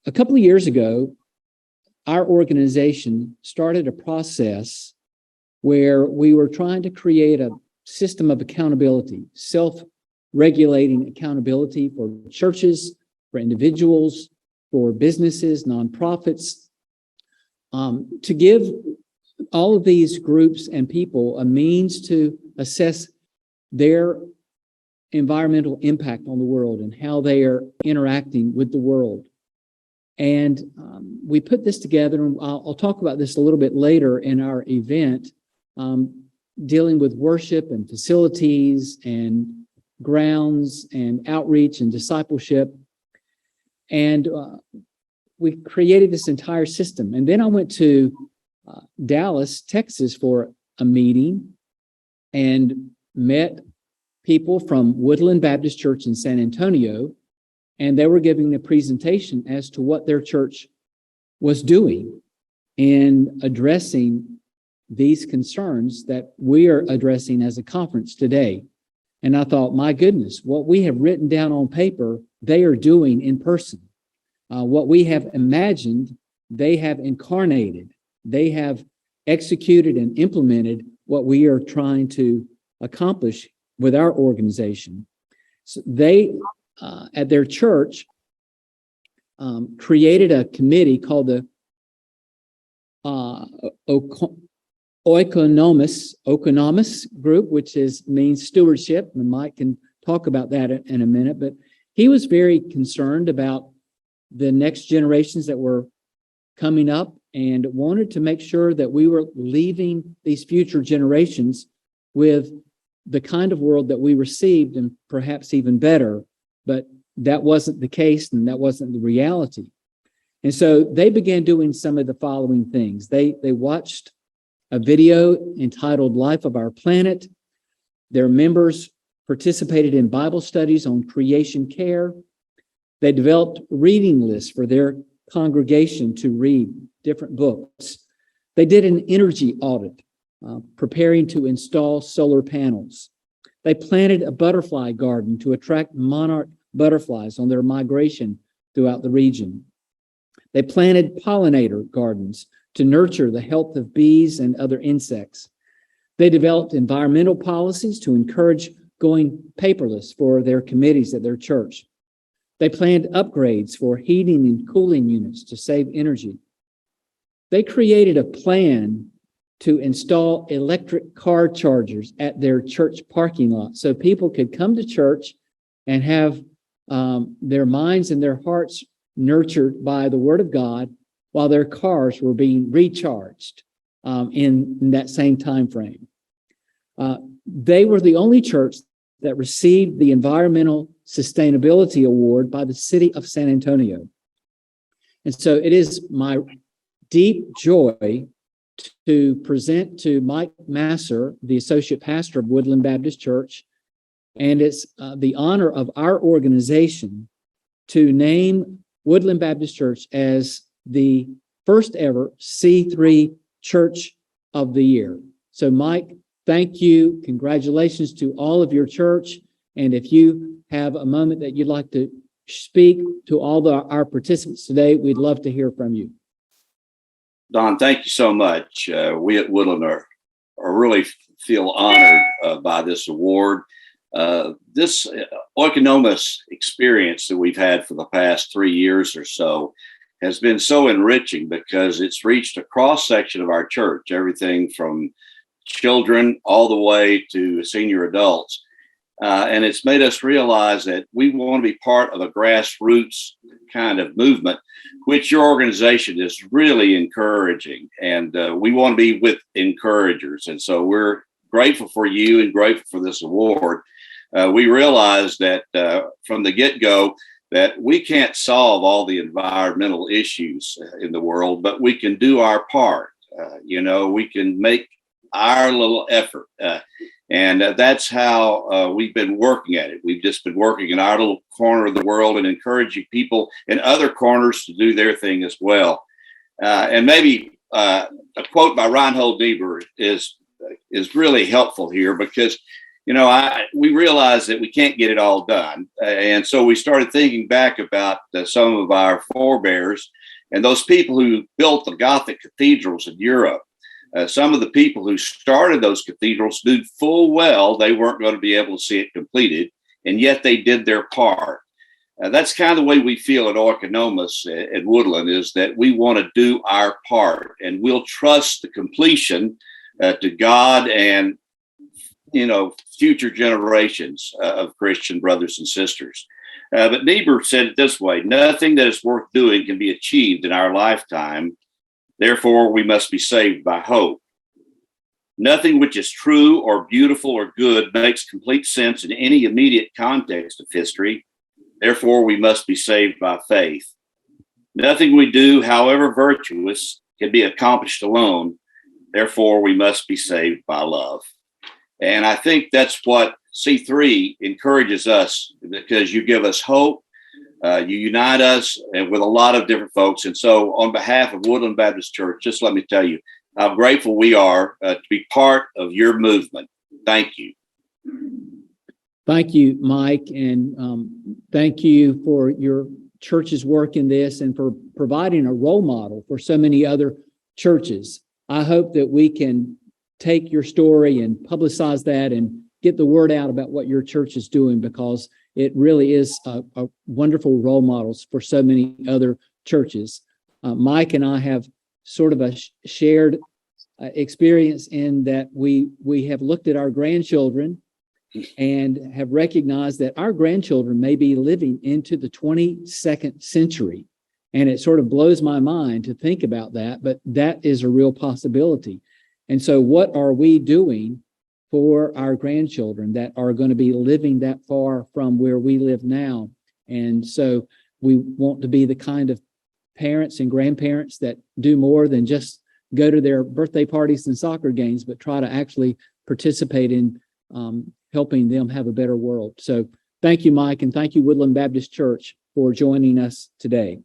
a couple of years ago, our organization started a process where we were trying to create a system of accountability, self-regulating accountability for churches, for individuals, for businesses, nonprofits, to give all of these groups and people a means to assess their environmental impact on the world and how they are interacting with the world. And we put this together, and I'll talk about this a little bit later in our event, dealing with worship and facilities and grounds and outreach and discipleship. And we created this entire system. And then I went to Dallas, Texas for a meeting and met people from Woodland Baptist Church in San Antonio, and they were giving a presentation as to what their church was doing in addressing these concerns that we are addressing as a conference today. And I thought, my goodness, what we have written down on paper, they are doing in person. What we have imagined, they have incarnated. They have executed and implemented what we are trying to accomplish with our organization. So they, at their church, created a committee called the Oikonomos group, which means stewardship, and Mike can talk about that in a minute. But he was very concerned about the next generations that were coming up and wanted to make sure that we were leaving these future generations with the kind of world that we received, and perhaps even better. But that wasn't the case, and that wasn't the reality. And so they began doing some of the following things. They watched a video entitled Life of Our Planet. Their members participated in Bible studies on creation care. They developed reading lists for their congregation to read different books. They did an energy audit, preparing to install solar panels. They planted a butterfly garden to attract monarch butterflies on their migration throughout the region. They planted pollinator gardens to nurture the health of bees and other insects. They developed environmental policies to encourage going paperless for their committees at their church. They planned upgrades for heating and cooling units to save energy. They created a plan to install electric car chargers at their church parking lot so people could come to church and have their minds and their hearts nurtured by the Word of God while their cars were being recharged in that same time frame. They were the only church that received the Environmental Sustainability Award by the city of San Antonio. And so it is my deep joy to present to Mike Masser, the associate pastor of Woodland Baptist Church, and it's the honor of our organization to name Woodland Baptist Church as the first ever C3 Church of the Year. So Mike, thank you. Congratulations to all of your church. And if you have a moment that you'd like to speak to all our participants today, we'd love to hear from you. Don, thank you so much. We at Woodland are really feel honored by this award. This Oikonomos experience that we've had for the past 3 years or so has been so enriching because it's reached a cross section of our church, everything from children all the way to senior adults. And it's made us realize that we want to be part of a grassroots kind of movement, which your organization is really encouraging. And we want to be with encouragers. And so we're grateful for you and grateful for this award. We realize that from the get-go that we can't solve all the environmental issues in the world, but we can do our part. We can make our little effort. And that's how we've been working at it. We've just been working in our little corner of the world and encouraging people in other corners to do their thing as well. And maybe a quote by Reinhold Niebuhr is really helpful here because we realized that we can't get it all done. And so we started thinking back about some of our forebears and those people who built the Gothic cathedrals in Europe. Some of the people who started those cathedrals knew full well they weren't going to be able to see it completed, and yet they did their part. That's kind of the way we feel at Oikonomos at Woodland, is that we want to do our part, and we'll trust the completion to God and future generations of Christian brothers and sisters. But Niebuhr said it this way: nothing that is worth doing can be achieved in our lifetime. Therefore, we must be saved by hope. Nothing which is true or beautiful or good makes complete sense in any immediate context of history. Therefore, we must be saved by faith. Nothing we do, however virtuous, can be accomplished alone. Therefore, we must be saved by love. And I think that's what C3 encourages us, because you give us hope. You unite us and with a lot of different folks. And so on behalf of Woodland Baptist Church, just let me tell you how grateful we are to be part of your movement. Thank you. Thank you, Mike. And thank you for your church's work in this and for providing a role model for so many other churches. I hope that we can take your story and publicize that and get the word out about what your church is doing, because it really is a wonderful role models for so many other churches. Mike and I have sort of a shared experience in that we have looked at our grandchildren and have recognized that our grandchildren may be living into the 22nd century. And it sort of blows my mind to think about that, but that is a real possibility. And so what are we doing for our grandchildren that are going to be living that far from where we live now? And so we want to be the kind of parents and grandparents that do more than just go to their birthday parties and soccer games, but try to actually participate in helping them have a better world. So thank you, Mike, and thank you, Woodland Baptist Church, for joining us today.